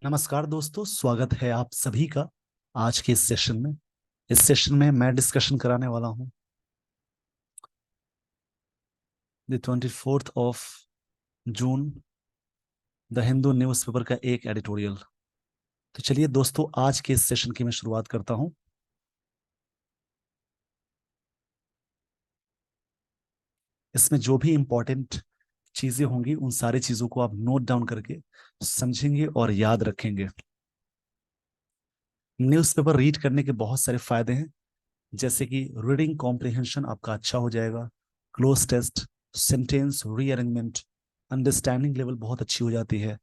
नमस्कार दोस्तों, स्वागत है आप सभी का आज के इस सेशन में। इस सेशन में मैं डिस्कशन कराने वाला हूं the 24 of June the Hindu newspaper का एक एडिटोरियल। तो चलिए दोस्तों, आज के इस सेशन की मैं शुरुआत करता हूं। इसमें जो भी इंपॉर्टेंट चीजें होंगी उन सारी चीजों को आप नोट डाउन करके समझेंगे और याद रखेंगे। न्यूज़पेपर रीड करने के बहुत सारे फायदे हैं, जैसे कि रीडिंग कॉम्प्रिहेंशन आपका अच्छा हो जाएगा, cloze test, sentence rearrangement, understanding level बहुत अच्छी हो जाती है।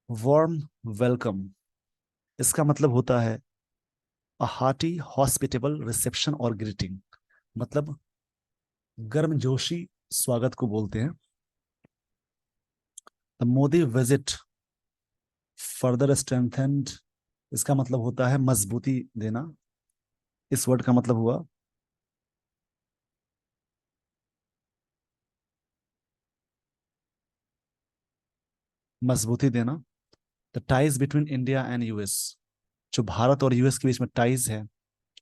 वार्म वेलकम, इसका मतलब होता है अ हार्टी हॉस्पिटेबल रिसेप्शन और ग्रीटिंग, मतलब गर्मजोशी स्वागत को बोलते हैं। The Modi visit further strengthened, इसका मतलब होता है मजबूती देना। इस वर्ड का मतलब हुआ मजबूती देना। The ties between India and US, जो भारत और यूएस के बीच में टाइज है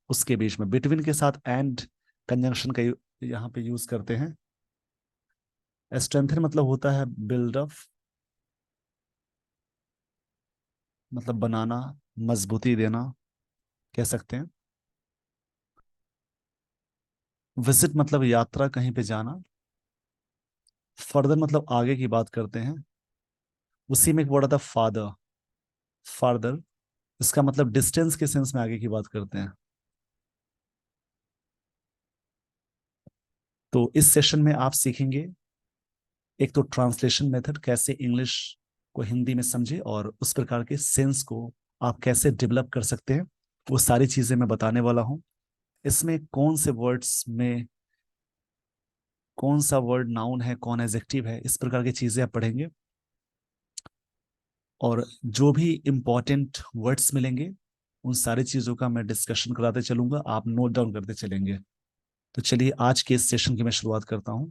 उसके बीच में बिटवीन के साथ एंड कंजंक्शन का यहाँ पे यूज करते हैं। स्ट्रेंथन मतलब होता है बिल्डअप, मतलब बनाना, मजबूती देना कह सकते हैं। विजिट मतलब यात्रा, कहीं पे जाना। फर्दर मतलब आगे की बात करते हैं। उसी में एक वर्ड आता है फादर, फादर, इसका मतलब डिस्टेंस के सेंस में आगे की बात करते हैं। तो इस सेशन में आप सीखेंगे एक तो ट्रांसलेशन मेथड, कैसे इंग्लिश को हिंदी में समझे और उस प्रकार के सेंस को आप कैसे डेवलप कर सकते हैं, वो सारी चीजें मैं बताने वाला हूँ। इसमें कौन से वर्ड्स में कौन सा वर्ड नाउन है, कौन एडजेक्टिव है, इस प्रकार की चीजें आप पढ़ेंगे। और जो भी इंपॉर्टेंट वर्ड्स मिलेंगे उन सारी चीजों का मैं डिस्कशन कराते चलूंगा, आप नोट डाउन करते चलेंगे। तो चलिए आज के इस सेशन की मैं शुरुआत करता हूं।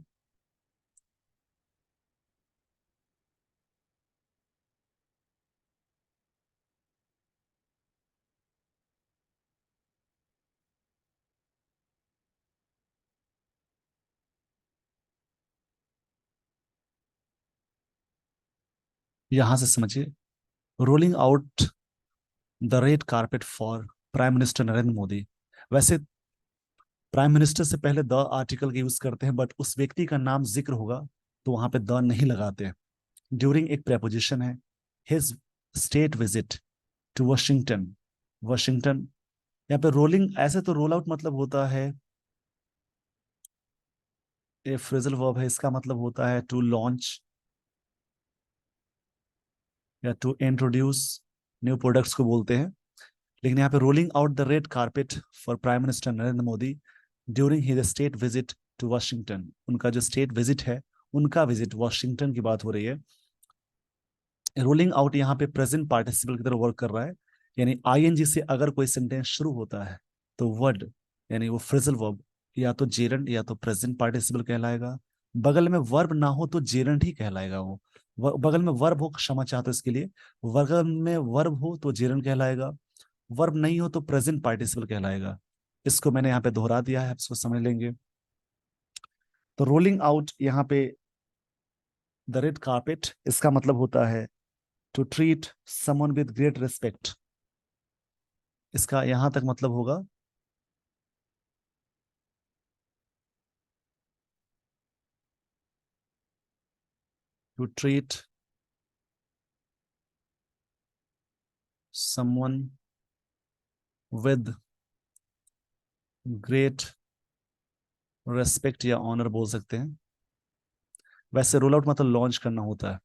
यहां से समझिए, rolling out the red carpet for prime minister Narendra Modi. वैसे प्राइम मिनिस्टर से पहले द आर्टिकल का यूज करते हैं, बट उस व्यक्ति का नाम जिक्र होगा तो वहां पे द नहीं लगाते हैं। ड्यूरिंग एक प्रेपोजिशन है। His state visit to Washington, Washington. यहाँ पे रोलिंग, ऐसे तो रोल आउट मतलब होता है, ये फ्रेजल वर्ब है, इसका मतलब होता है टू लॉन्च या टू इंट्रोड्यूस न्यू प्रोडक्ट्स को बोलते हैं। लेकिन यहाँ पे rolling out the red carpet for prime minister Narendra Modi during his state visit to Washington, उनका जो स्टेट विजिट है, उनका विजिट वाशिंगटन की बात हो रही है। रोलिंग आउट यहाँ पे प्रेजेंट पार्टिसिपल की तरह वर्क कर रहा है, यानी आईएनजी से अगर कोई सेंटेंस शुरू होता है तो वर्ड, यानी वो फ्रेजल वर्ब या तो जेरंड या तो प्रेजेंट पार्टिसिपल कहलाएगा। बगल में वर्ब ना हो तो जेरंड ही कहलाएगा वो। बगल में वर्ब हो, क्षमा चाहता हूं इसके लिए, बगल में वर्ब हो तो जेरंड कहलाएगा, वर्ब नहीं हो तो प्रेजेंट पार्टिसिपल कहलाएगा। इसको मैंने यहाँ पे दोहरा दिया है, आप इसको समझ लेंगे। तो रोलिंग आउट यहाँ पे द रेड कार्पेट, इसका मतलब होता है to treat someone with great respect. इसका यहां तक मतलब होगा to treat someone with great respect या ऑनर बोल सकते हैं। वैसे रोल आउट मतलब लॉन्च करना होता है।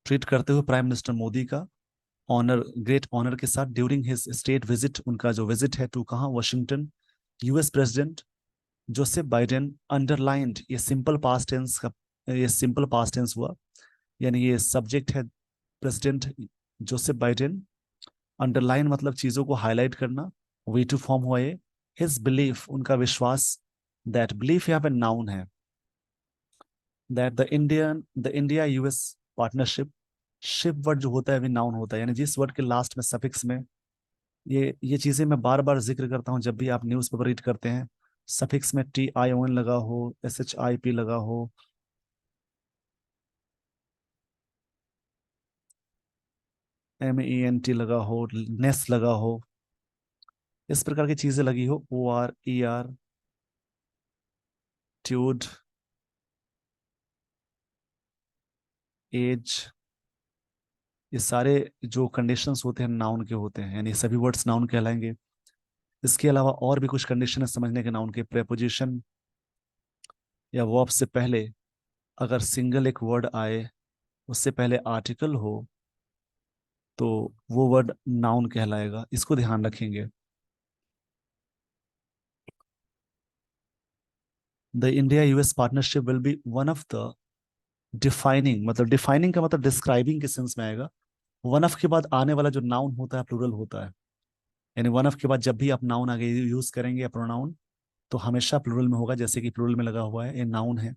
ट्रीट करते हुए प्राइम मिनिस्टर मोदी का ऑनर, ग्रेट ऑनर के साथ ड्यूरिंग हिज स्टेट विजिट, उनका जो विजिट है टू कहाँ, Washington. US president Joseph Biden underlined, ये सिंपल पास्ट टेंस का, ये सिंपल पास्ट टेंस हुआ, यानी ये सब्जेक्ट है प्रेसिडेंट जोसेफ बाइडेन। अंडरलाइन मतलब चीजों को हाईलाइट करना, वे टू फॉर्म हुआ ये। हिज बिलीफ, उनका विश्वास, दैट बिलीफ यहाँ पे नाउन है। That the India US partnership, ship word जो होता है भी नाउन होता है, यानी जिस वर्ड के लास्ट में सफिक्स में ये चीजें मैं बार बार जिक्र करता हूँ जब भी आप न्यूज पेपर रीड करते हैं, सफिक्स में TION लगा हो, SHIP लगा हो, MENT लगा हो, नेस लगा हो, इस प्रकार की चीजें लगी हो, OR ER, ट्यूड, एज, ये सारे जो कंडीशंस होते हैं नाउन के होते हैं, यानी सभी वर्ड्स नाउन कहलाएंगे। इसके अलावा और भी कुछ कंडीशन है समझने के नाउन के, प्रेपोजिशन या वर्ब से पहले अगर सिंगल एक वर्ड आए, उससे पहले आर्टिकल हो, तो वो वर्ड नाउन कहलाएगा, इसको ध्यान रखेंगे। The India US partnership will be one of the defining, मतलब डिफाइनिंग का मतलब डिस्क्राइबिंग के सेंस में आएगा। वन ऑफ के बाद आने वाला जो नाउन होता है प्लूरल होता है, यानी वन ऑफ के बाद जब भी आप नाउन आगे यूज करेंगे या प्रोनाउन, तो हमेशा प्लूरल में होगा, जैसे कि प्लूरल में लगा हुआ है, ये नाउन है।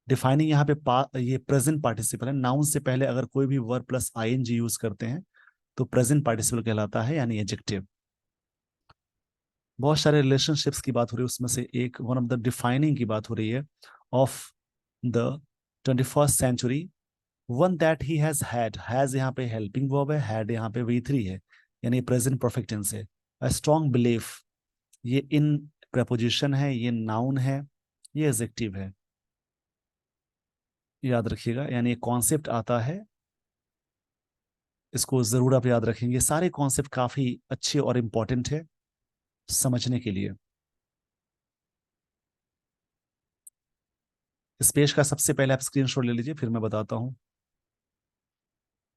डिफाइनिंग यहाँ पे ये प्रेजेंट पार्टिसिपल है, नाउन से पहले अगर कोई भी वर्ब प्लस ING यूज करते हैं तो प्रेजेंट पार्टिसिपल कहलाता है, यानी एडजेक्टिव। बहुत सारे रिलेशनशिप्स की बात हो रही है, उसमें से एक वन ऑफ द डिफाइनिंग की बात हो रही है of the 21st century, one that he has यहाँ पे हेल्पिंग वर्ब है, हैड यहाँ पे V3 है, यानी प्रेजेंट परफेक्ट टेंस है। अ स्ट्रॉन्ग बिलीफ, ये इन प्रपोजिशन है, ये नाउन है, ये एडजेक्टिव है, याद रखिएगा। यानी कॉन्सेप्ट आता है, इसको जरूर आप याद रखेंगे। सारे कॉन्सेप्ट काफी अच्छे और इंपॉर्टेंट है समझने के लिए। इस पेज का सबसे पहले आप स्क्रीनशॉट ले लीजिए, फिर मैं बताता हूँ।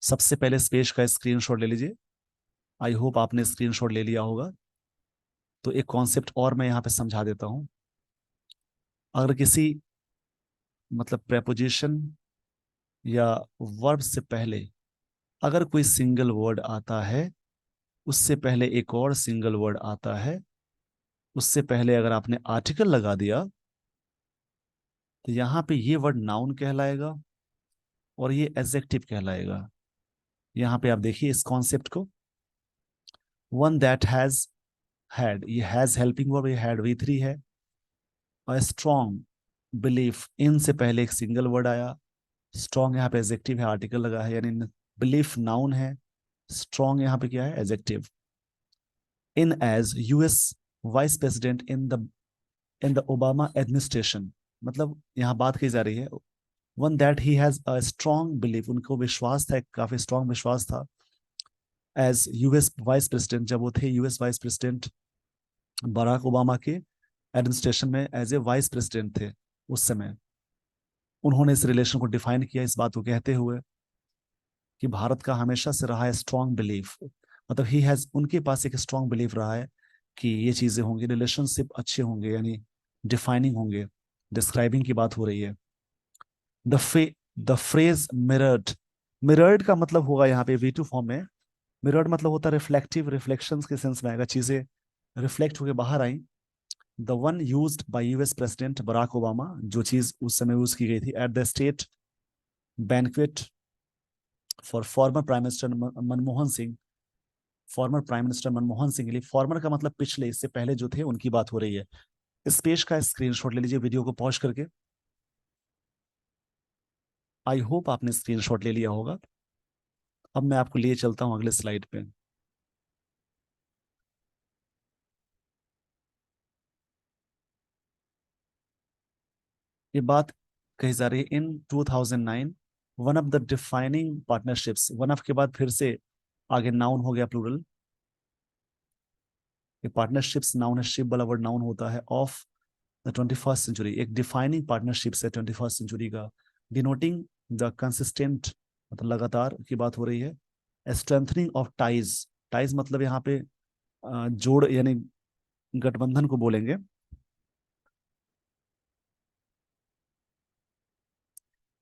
सबसे पहले इस पेज का स्क्रीनशॉट ले लीजिए। आई होप आपने स्क्रीनशॉट ले लिया होगा। तो एक कॉन्सेप्ट और मैं यहाँ पे समझा देता हूँ। अगर किसी मतलब प्रेपोजिशन या वर्ब से पहले अगर कोई सिंगल वर्ड आता है, उससे पहले एक और सिंगल वर्ड आता है, उससे पहले अगर आपने आर्टिकल लगा दिया, तो यहाँ पे ये वर्ड नाउन कहलाएगा और ये एडजेक्टिव कहलाएगा। यहाँ पे आप देखिए इस कॉन्सेप्ट को, वन दैट हैज हैड, ये हैज हेल्पिंग वर्ब, ये हैड V3 है। और स्ट्रॉन्ग बिलीफ, इन से पहले एक सिंगल वर्ड आया, स्ट्रॉन्ग यहाँ पे एडजेक्टिव है, आर्टिकल लगा है, यानी बिलीफ नाउन है, स्ट्रॉन्ग यहाँ पे क्या है, adjective. In as US vice president in the Obama administration, मतलब यहाँ बात की जा रही है one that he has a strong belief, उनको विश्वास था, एक काफी स्ट्रॉन्ग विश्वास था, एज यूएस वाइस प्रेसिडेंट, जब वो थे US vice president Barack Obama के एडमिनिस्ट्रेशन में एज ए वाइस प्रेसिडेंट थे उस समय। उन्होंने इस रिलेशन को डिफाइन किया इस बात को कहते हुए कि भारत का हमेशा से रहा है स्ट्रॉन्ग बिलीफ, मतलब ही हैज, उनके पास एक स्ट्रॉन्ग बिलीफ रहा है कि ये चीजें होंगी, रिलेशनशिप अच्छे होंगे, यानी डिफाइनिंग होंगे, डिस्क्राइबिंग की बात हो रही है। द फे द फ्रेज मिरर्ड, मिरर्ड का मतलब होगा यहाँ पे V2 फॉर्म में। मिरर्ड मतलब होता है रिफ्लेक्टिव, रिफ्लेक्शंस के सेंस में आएगा, चीजें रिफ्लेक्ट होकर बाहर आई। The one used by US president Barack Obama, जो चीज उस समय यूज की गई थी at the state banquet for former prime minister Manmohan Singh, former prime minister Manmohan Singh के लिए, फॉर्मर का मतलब पिछले, इससे पहले जो थे उनकी बात हो रही है। इस पेज का स्क्रीनशॉट ले लीजिए वीडियो को पॉज करके। आई होप आपने स्क्रीनशॉट ले लिया होगा। अब मैं आपको लिए चलता हूं अगले स्लाइड पे। ये बात कही जा रही है इन 2009 one of the defining partnerships, one of के बाद फिर से आगे नाउन हो गया प्लूरल, ये पार्टनरशिप्स नाउन है, शिप वाला वर्ड नाउन होता है, ऑफ द 21st सेंचुरी, एक डिफाइनिंग पार्टनरशिप है 21st सेंचुरी का, डिनोटिंग द कंसिस्टेंट, मतलब लगातार की बात हो रही है। स्ट्रेंथनिंग ऑफ टाइज, टाइज मतलब यहाँ पे जोड़, यानी गठबंधन को बोलेंगे।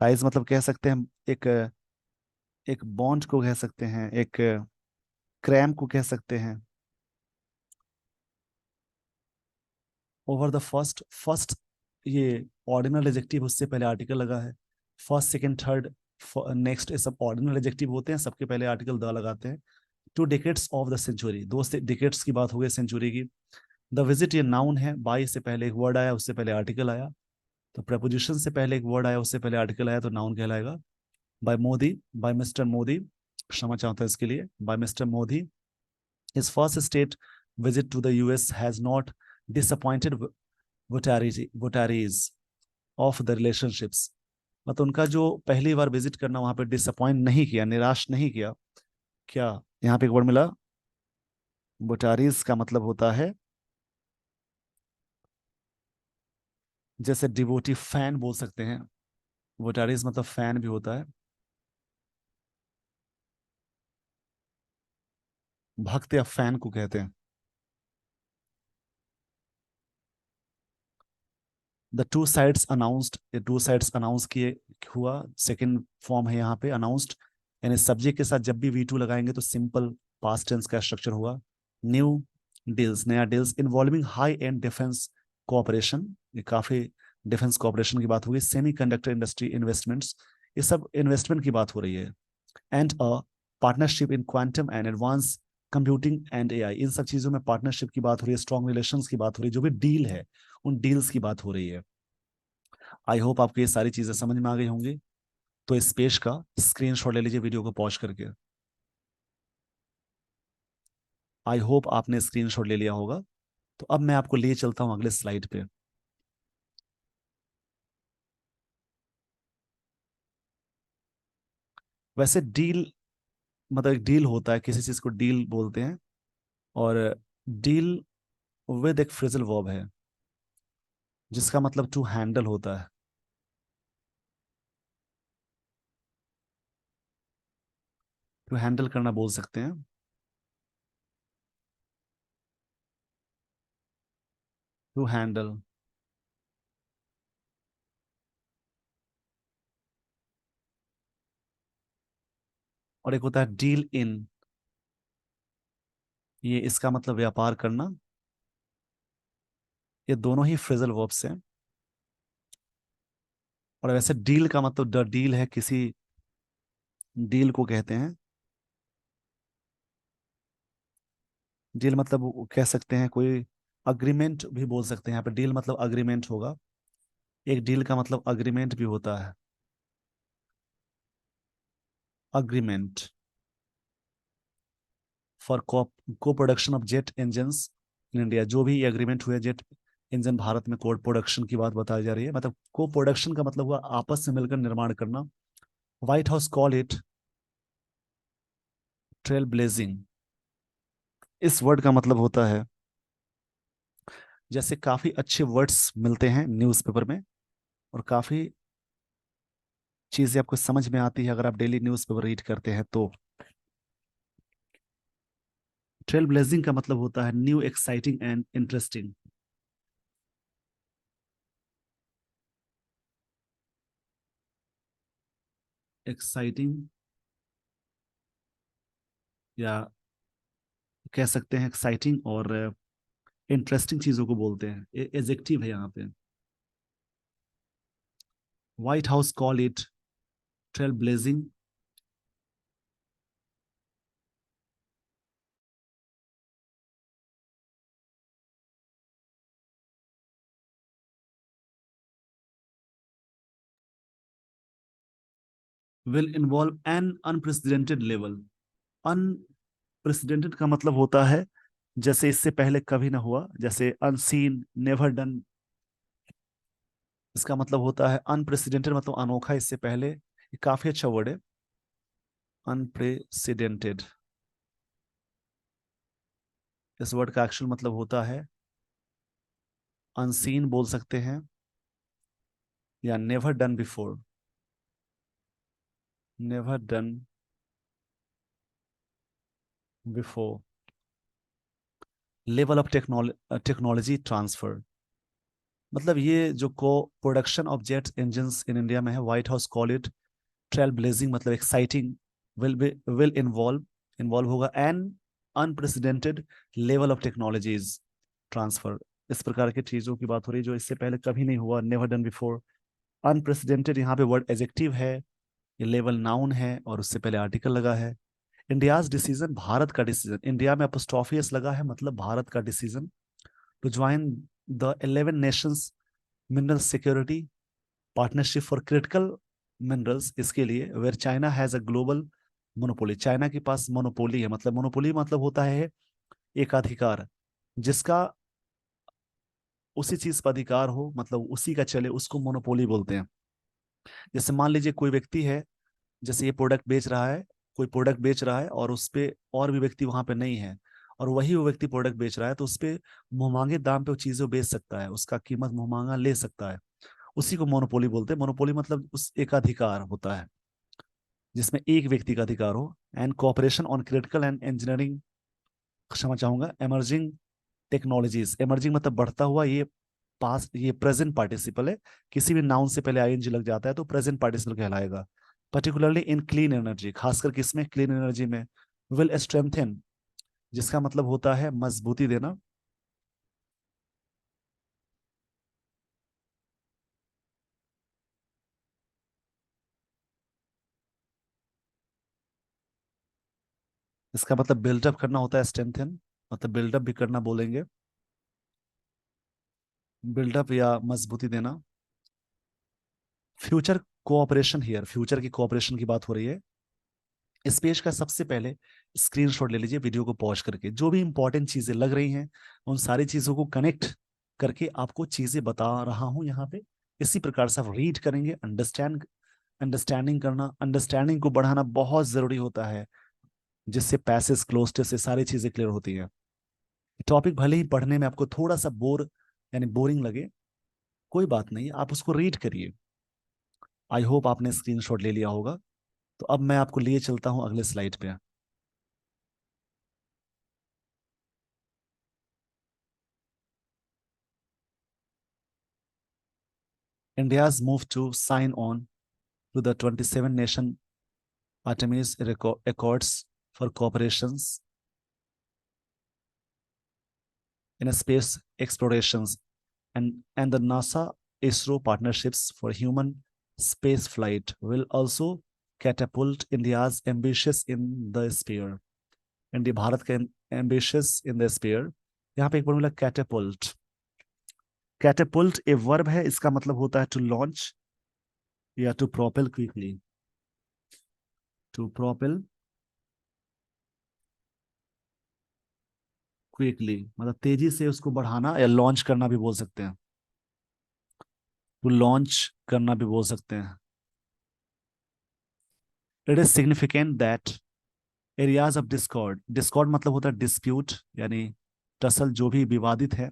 टाइज मतलब कह सकते हैं एक एक बॉन्ड को कह सकते हैं, एक क्रैम को कह सकते हैं। ओवर द फर्स्ट फर्स्ट ये ऑर्डिनल एडजेक्टिव, उससे पहले आर्टिकल लगा है। फर्स्ट, सेकंड, थर्ड, नेक्स्ट, ये सब ऑर्डिनल एडजेक्टिव होते हैं, सबके पहले आर्टिकल द लगाते हैं। 2 decades of the century, 2 decades की बात हो गई सेंचुरी की। द विजिट, ये नाउन है, बाई से पहले एक वर्ड आया, उससे पहले आर्टिकल आया। तो प्रपोजिशन से पहले एक वर्ड आया, उससे पहले आर्टिकल आया, तो नाउन कहलाएगा। By Modi, by mister Modi, क्षमा चाहता हूं इसके लिए, by mister Modi, his first state visit to the US has not disappointed votaries of the relationships। मतलब उनका जो पहली बार विजिट करना वहां पे डिसअपॉइंट नहीं किया, निराश नहीं किया। क्या, यहाँ पे एक वर्ड मिला, वोटारीज का मतलब होता है, जैसे डिवोटी फैन बोल सकते हैं, वोटारीज मतलब फैन भी होता है, भक्त या फैन को कहते हैं। द टू साइड्स अनाउंस्ड, ये टू साइड्स अनाउंस किए हुआ, सेकंड फॉर्म है यहाँ पे अनाउंस्ड। यानी सब्जेक्ट के साथ जब भी वी टू लगाएंगे तो सिंपल पास्ट टेंस का स्ट्रक्चर होगा। न्यू डील्स, नया deals involving high and defence cooperation, ये काफी डिफेंस कोऑपरेशन की बात होगी। सेमी कंडक्टर इंडस्ट्री इन्वेस्टमेंट्स, ये सब इन्वेस्टमेंट की बात हो रही है। And a partnership in quantum and advance computing and AI, इन सब चीजों में पार्टनरशिप की बात हो रही है, स्ट्रॉन्ग रिलेशंस की बात हो रही है, जो भी डील है उन डील्स की बात हो रही है। आई होप आपको ये सारी चीजें समझ में आ गई होंगी। तो इस पेज का स्क्रीनशॉट ले लीजिए वीडियो को पॉज करके। आई होप आपने स्क्रीनशॉट ले लिया होगा। तो अब मैं आपको लिए चलता हूं अगले स्लाइड पे। वैसे डील मतलब एक डील होता है, किसी चीज को डील बोलते हैं। और डील विद एक फ्रेजल वर्ब है, जिसका मतलब टू हैंडल होता है। टू हैंडल करना बोल सकते हैं। To handle. और एक होता है डील इन, ये इसका मतलब व्यापार करना। ये दोनों ही फ्रेजल वर्ब्स हैं। और वैसे डील का मतलब, द डील है, किसी डील को कहते हैं। डील मतलब वो कह सकते हैं कोई अग्रीमेंट भी बोल सकते हैं, यहाँ पे डील मतलब अग्रीमेंट होगा। एक डील का मतलब अग्रीमेंट भी होता है। अग्रीमेंट फॉर को production of jet engines in India, जो भी ये एग्रीमेंट हुए जेट इंजन भारत में को प्रोडक्शन की बात बताई जा रही है। मतलब को प्रोडक्शन का मतलब हुआ आपस में मिलकर निर्माण करना। White house call it trail blazing. इस वर्ड का मतलब होता है, जैसे काफी अच्छे वर्ड्स मिलते हैं न्यूज़पेपर में, और काफी चीजें आपको समझ में आती है अगर आप डेली न्यूज़पेपर रीड करते हैं तो। ट्रेल ब्लेजिंग का मतलब होता है new, exciting and interesting. Exciting, या कह सकते हैं एक्साइटिंग और इंटरेस्टिंग चीजों को बोलते हैं, एजेक्टिव है यहाँ पे। White house call it trail blazing. Will involve an unprecedented level. Unprecedented का मतलब होता है जैसे इससे पहले कभी ना हुआ, जैसे अनसीन, नेवर डन। इसका मतलब होता है अनप्रेसिडेंटेड, मतलब अनोखा, इससे पहले। ये काफी अच्छा वर्ड है, अनप्रेसिडेंटेड। इस वर्ड का एक्चुअल मतलब होता है अनसीन बोल सकते हैं, या never done before. Never done before. Level of technology transfer, मतलब ये जो को production of jet engines in India में है, white house call it trail blazing, मतलब एक्साइटिंग। विल इन्वॉल्व, इन्वॉल्व होगा an unprecedented level of technologies transfer. इस प्रकार की चीजों की बात हो रही है जो इससे पहले कभी नहीं हुआ, नेवर डन बिफोर। अनप्रेसिडेंटेड यहाँ पे वर्ड एजेक्टिव है, ये लेवल नाउन है और उससे पहले आर्टिकल लगा है। इंडियाज डिसीजन, भारत का डिसीजन, इंडिया में अपोस्ट्रोफियस लगा है मतलब भारत का decision to join the 11 nations mineral security partnership for critical minerals, इसके लिए where China has a global monopoly, China के पास मोनोपोली है, मतलब मोनोपोली मतलब होता है एकाधिकार, जिसका उसी चीज पर अधिकार हो, मतलब उसी का चले, उसको मोनोपोली बोलते हैं। जैसे मान लीजिए कोई व्यक्ति है, जैसे ये प्रोडक्ट बेच रहा है, कोई प्रोडक्ट बेच रहा है और उस पे और भी व्यक्ति वहां पे नहीं है, और वही वो व्यक्ति प्रोडक्ट बेच रहा है, तो उस पे मुंहमांगे दाम पे वो चीजें बेच सकता है, उसका कीमत मुंहमांगा ले सकता है, उसी को मोनोपोली बोलते हैं। मोनोपोली मतलब उस एकाधिकार होता है जिसमें एक व्यक्ति का अधिकार हो। And cooperation on critical and engineering, क्षमा चाहूंगा, एमर्जिंग टेक्नोलॉजीज, एमर्जिंग मतलब बढ़ता हुआ, ये पास, ये प्रेजेंट पार्टिसिपल है, किसी भी नाउन से पहले आईएनजी लग जाता है तो प्रेजेंट पार्टिसिपल कहलाएगा। पर्टिकुलरली इन क्लीन एनर्जी, खासकर किसमें, क्लीन एनर्जी में। विल स्ट्रेंथन, जिसका मतलब होता है मजबूती देना। इसका मतलब बिल्डअप करना होता है स्ट्रेंथन, मतलब बिल्डअप भी करना बोलेंगे, बिल्डअप या मजबूती देना। फ्यूचर कोऑपरेशन, हियर फ्यूचर की कोऑपरेशन की बात हो रही है। इस पेज का सबसे पहले स्क्रीनशॉट ले लीजिए वीडियो को पॉज करके, जो भी इंपॉर्टेंट चीजें लग रही हैं उन सारी चीजों को कनेक्ट करके आपको चीजें बता रहा हूं यहाँ पे। इसी प्रकार से आप रीड करेंगे, अंडरस्टैंडिंग करना, अंडरस्टैंडिंग को बढ़ाना बहुत जरूरी होता है, जिससे पैसेज क्लोज से सारी चीजें क्लियर होती है। टॉपिक भले ही पढ़ने में आपको थोड़ा सा बोर यानी बोरिंग लगे, कोई बात नहीं, आप उसको रीड करिए। आई होप आपने स्क्रीनशॉट ले लिया होगा। तो अब मैं आपको लिए चलता हूं अगले स्लाइड पे। India's move to sign on to the 27 nation Artemis Accords for cooperations in space explorations, and the NASA ISRO partnerships for human space flight will also catapult India's ambitious in the sphere. India, Bharat का ambitious in the spare. यहाँ पे एक word मिला कैटेपुल्ट। कैटेपुल्ट a verb है, इसका मतलब होता है टू लॉन्च या to propel quickly, to propel quickly मतलब तेजी से उसको बढ़ाना, या लॉन्च करना भी बोल सकते हैं, टू लॉन्च करना भी बोल सकते हैं। It is significant that areas of Discord, Discord मतलब होता है डिस्प्यूट यानी टसल, जो भी विवादित है,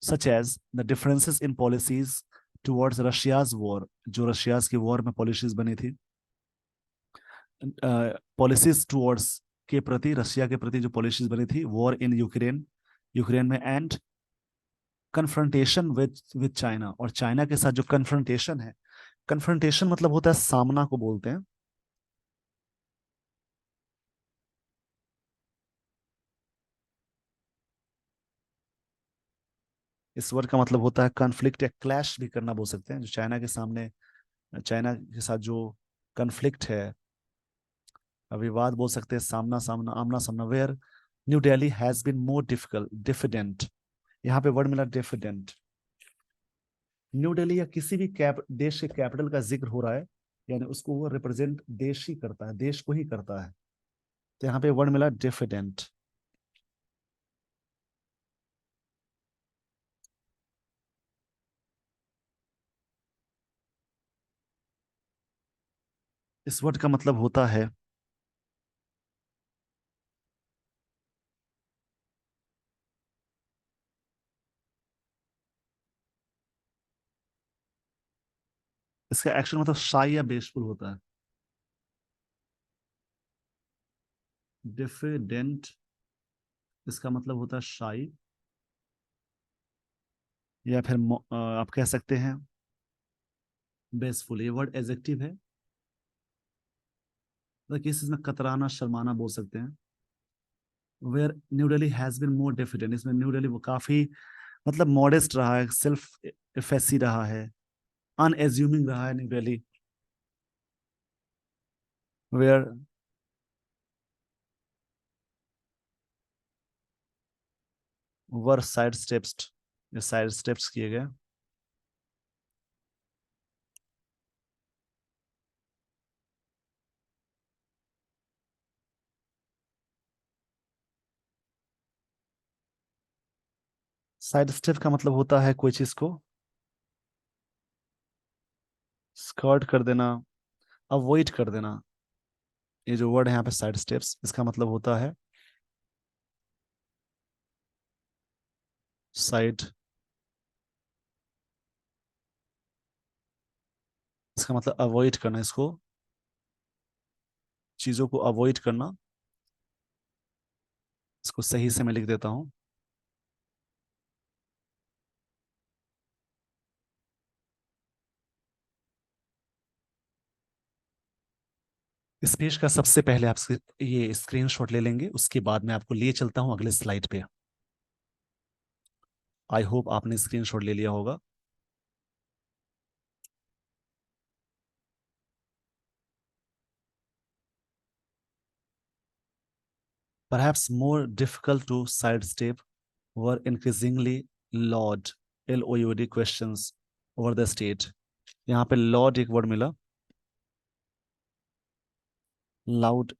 such as the differences in policies towards Russia's war, जो रशियाज की वॉर में पॉलिसीज बनी थी, पॉलिसीज टुवर्ड्स के प्रति, रशिया के प्रति जो पॉलिसीज बनी थी, वॉर इन यूक्रेन, यूक्रेन में, एंड कन्फ्रंटेशन विद चाइना, और चाइना के साथ जो कन्फ्रंटेशन है, कन्फ्रंटेशन मतलब होता है सामना को बोलते हैं। इस वर्ड का मतलब होता है कॉन्फ्लिक्ट या क्लैश भी करना बोल सकते हैं, जो चाइना के सामने, चाइना के साथ जो कॉन्फ्लिक्ट है, विवाद बोल सकते हैं, सामना सामना आमना सामना। Where New Delhi has been more difficult diffident, यहाँ पे वर्ड मिला डिफिडेंट। न्यू दिल्ली या किसी भी देश के कैपिटल का जिक्र हो रहा है, यानी उसको वो रिप्रेजेंट देश ही करता है, देश को ही करता है, तो यहाँ पे वर्ड मिला डिफिडेंट। इस वर्ड का मतलब होता है, इसका एक्शन मतलब शाई या बेशफुल होता है। डिफिडेंट, इसका मतलब होता है शाई, या फिर आप कह सकते हैं बेसफुल। ये वर्ड एडजेक्टिव है, मतलब किसी चीज में कतराना शर्माना बोल सकते हैं। Where New Delhi has been more diffident, इसमें न्यू दिल्ली वो काफी मतलब मॉडेस्ट रहा है, सेल्फ इफेसी रहा है, अनएज्यूमिंग रहा है New Delhi. Where were side steps, ये साइड स्टेप्स किए गए। साइड स्टेप का मतलब होता है कोई चीज को स्कर्ट कर देना, अवॉइड कर देना। ये जो वर्ड है यहाँ पे साइड स्टेप्स, इसका मतलब होता है साइड, इसका मतलब अवॉइड करना, इसको चीजों को अवॉइड करना। इसको सही से मैं लिख देता हूँ। इस पेज का सबसे पहले आप ये स्क्रीनशॉट ले लेंगे, उसके बाद मैं आपको लिए चलता हूँ अगले स्लाइड पे। आई होप आपने स्क्रीनशॉट ले लिया होगा। Perhaps more difficult to sidestep were increasingly laud, LOUD questions over the state। यहाँ पे लॉर्ड एक वर्ड मिला, लाउड,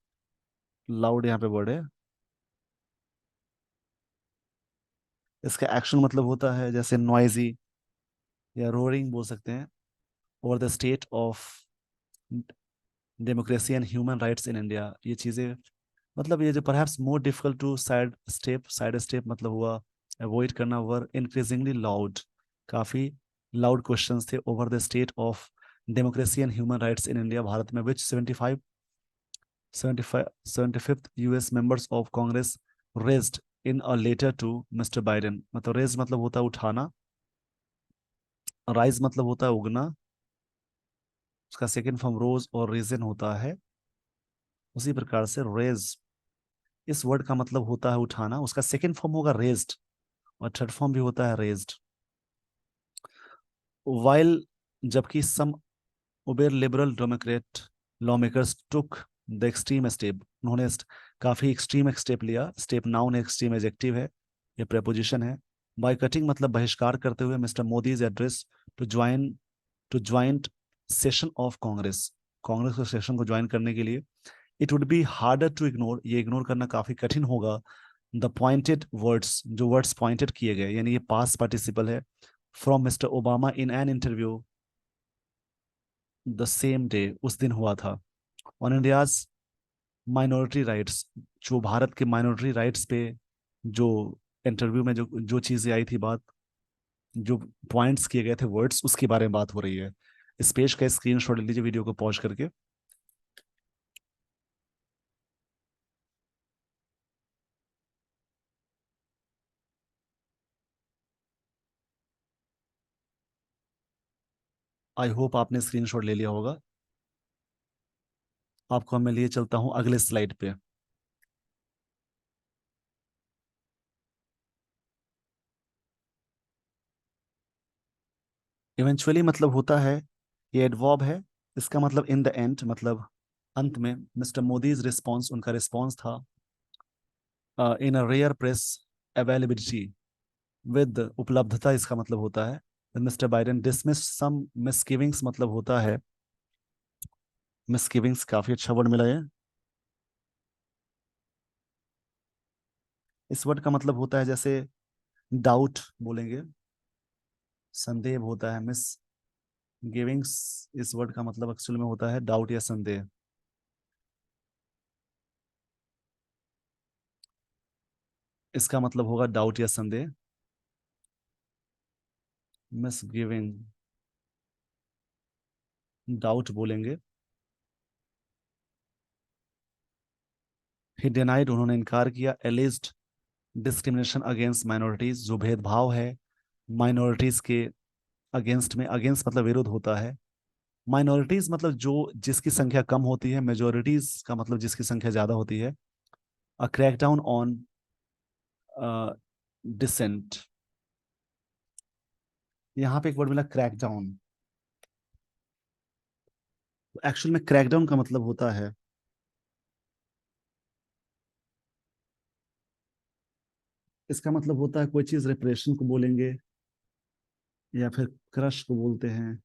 लाउड यहाँ पे वर्ड है। इसका एक्शन मतलब होता है जैसे नॉइजी या रोरिंग बोल सकते हैं, over the state of democracy and human rights in India. ये चीजें मतलब ये जो perhaps more difficult to side step मतलब हुआ अवॉइड करना, वर इंक्रीजिंगली लाउड, काफी लाउड क्वेश्चंस थे over the state of democracy and human rights in India, Bharat में, which 75th US members of Congress raised in a letter to mister Biden. मतलब raise मतलब होता है उठाना, राइज मतलब होता है उगना, उसका सेकंड फॉर्म रोज और रीजन होता है। उसी प्रकार से रेज, इस वर्ड का मतलब होता है उठाना, उसका सेकंड फॉर्म होगा रेज्ड और थर्ड फॉर्म भी होता है रेज्ड। वाइल, जबकि some uber liberal democrat law makers took the extreme step, उन्होंने काफी एक्सट्रीम स्टेप लिया। स्टेप नाउन एक्सट्रीम एडजेक्टिव है, ये प्रेपोजिशन है। बाय कटिंग मतलब बहिष्कार करते हुए mister Modi's address to join to joint session of Congress, Congress के सेशन को ज्वाइन करने के लिए। It would be harder to ignore, ये इग्नोर करना काफी कठिन होगा। द पॉइंटेड वर्ड्स, जो वर्ड्स पॉइंटेड किए गए, यानी ये पास्ट पार्टिसिपल है, from mister Obama in an interview the same day, उस दिन हुआ था, ऑन इंडियाज माइनॉरिटी राइट्स, जो भारत के माइनॉरिटी राइट्स पे जो इंटरव्यू में जो जो चीजें आई थी बात, जो पॉइंट्स किए गए थे वर्ड्स, उसके बारे में बात हो रही है। इस पेज का स्क्रीनशॉट ले लीजिए वीडियो को पॉज करके। आई होप आपने स्क्रीनशॉट ले लिया होगा। आपको मैं लिए चलता हूँ अगले स्लाइड पे। इवेंचुअली मतलब होता है, ये एडवर्ब है, इसका मतलब इन द एंड, मतलब अंत में। मिस्टर मोदीज रिस्पॉन्स, उनका रिस्पॉन्स था in a rare press availability, with उपलब्धता, इसका मतलब होता है। Mister Biden dismiss some misgivings मतलब होता है, मिसगिविंग्स काफी अच्छा वर्ड मिला है। इस वर्ड का मतलब होता है जैसे डाउट बोलेंगे, संदेह होता है। मिस गिविंग्स, इस वर्ड का मतलब एक्चुअल में होता है डाउट या संदेह। इसका मतलब होगा डाउट या संदेह, मिस गिविंग, डाउट बोलेंगे। ही डिनाइड, उन्होंने इनकार किया, एलिज्ड डिस्क्रिमिनेशन अगेंस्ट माइनॉरिटीज, जो भेदभाव है माइनॉरिटीज के अगेंस्ट में, अगेंस्ट मतलब विरोध होता है। माइनॉरिटीज मतलब जो जिसकी संख्या कम होती है, मेजोरिटीज का मतलब जिसकी संख्या ज्यादा होती है। अ क्रैकडाउन ऑन डिसेंट, यहाँ पे एक वर्ड मिला क्रैकडाउन। एक्चुअल में क्रैकडाउन का मतलब होता है, इसका मतलब होता है कोई चीज रिप्रेशन को बोलेंगे या फिर क्रश को बोलते हैं।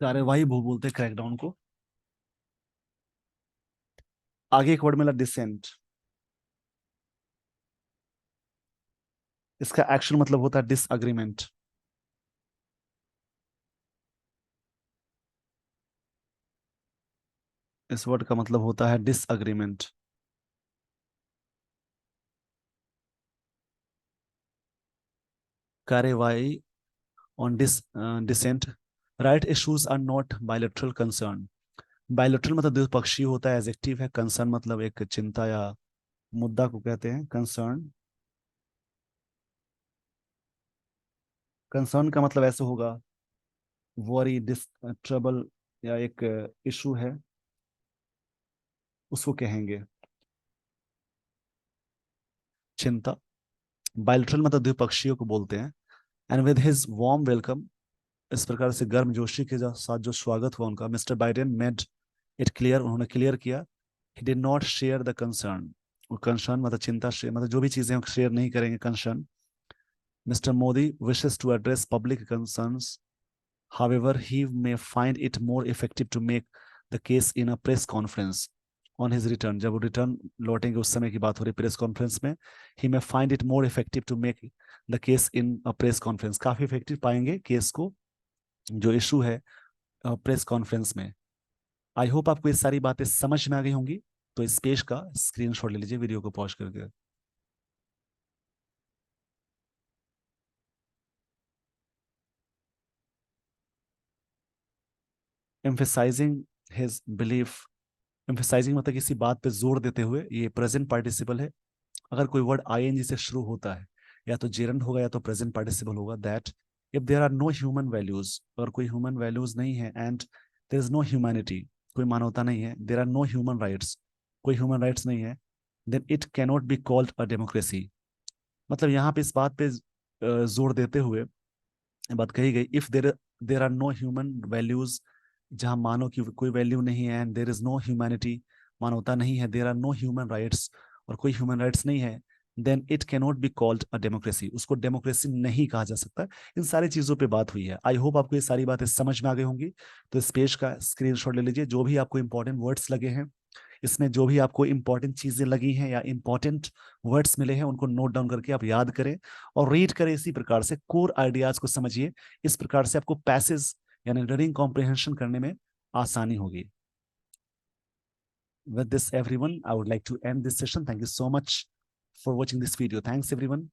कार्यवाही वो बोलते हैं क्रैकडाउन को। आगे एक वर्ड मिला डिसेंट, इसका एक्चुअल मतलब होता है डिसएग्रीमेंट। इस वर्ड का मतलब होता है डिसएग्रीमेंट। कार्यवाही on dissent, right issues are not bilateral concern. Bilateral मतलब द्विपक्षीय होता है, एडजेक्टिव है। कंसर्न मतलब एक चिंता या मुद्दा को कहते हैं कंसर्न। कंसर्न का मतलब ऐसे होगा, वरी, डिस, ट्रबल, या एक इशू है उसको कहेंगे चिंता। बायलैटरल मतलब द्विपक्षीय को बोलते हैं। And with his warm welcome, इस प्रकार से गर्मजोशी के साथ जो स्वागत हुआ उनका, mister Biden made it clear, उन्होंने क्लियर किया, he did not share the concern. और कंसर्न मतलब चिंता, शेयर मतलब जो भी चीजें हम शेयर नहीं करेंगे, concern. Mister Modi wishes to address public concerns, however he may find it more effective to make the case in a press conference on his return। जब वो रिटर्न लौटेंगे उस समय की बात हो रही प्रेस कॉन्फ्रेंस में। he may find it more effective to make the case in a press conference, काफी इफेक्टिव पाएंगे केस को, जो इशू है, प्रेस कॉन्फ्रेंस में। आई होप आपको ये सारी बातें समझ में आ गई होंगी। तो इस पेज का स्क्रीनशॉट ले लीजिए वीडियो को पॉज करके। एम्फेसाइजिंग हिज बिलीफ, एम्फेसाइजिंग मतलब किसी बात पे जोर देते हुए, ये प्रेजेंट पार्टिसिपल है। अगर कोई वर्ड आईएनजी से शुरू होता है, या तो जेरंड होगा या तो प्रेजेंट पार्टिसिपल होगा। That if there are no human values, और कोई ह्यूमन वैल्यूज नहीं है, and there is no humanity, कोई मानवता नहीं है, there are no human rights, कोई ह्यूमन राइट्स नहीं है, then it cannot be called a democracy. मतलब यहाँ पे इस बात पे जोर देते हुए बात कही गई, if there there are no human values, जहां मानव की कोई वैल्यू नहीं है, and there is no humanity, मानवता नहीं है, there are no human rights, और कोई ह्यूमन राइट्स नहीं है, then it cannot be called a democracy, उसको डेमोक्रेसी नहीं कहा जा सकता। इन सारी चीजों पे बात हुई है। आई होप आपको ये सारी बातें समझ में आ गई होंगी। तो इस पेज का स्क्रीनशॉट ले लीजिए, जो भी आपको इंपॉर्टेंट वर्ड्स लगे हैं इसमें, जो भी आपको इंपॉर्टेंट चीजें लगी हैं या इंपॉर्टेंट वर्ड्स मिले हैं, उनको नोट डाउन करके आप याद करें और रीड करें। इसी प्रकार से कोर आइडियाज को समझिए। इस प्रकार से आपको पैसेज यानी रीडिंग कॉम्प्रिहेंशन करने में आसानी होगी। With this, everyone, I would like to end this session. Thank you so much for watching this video. Thanks, everyone.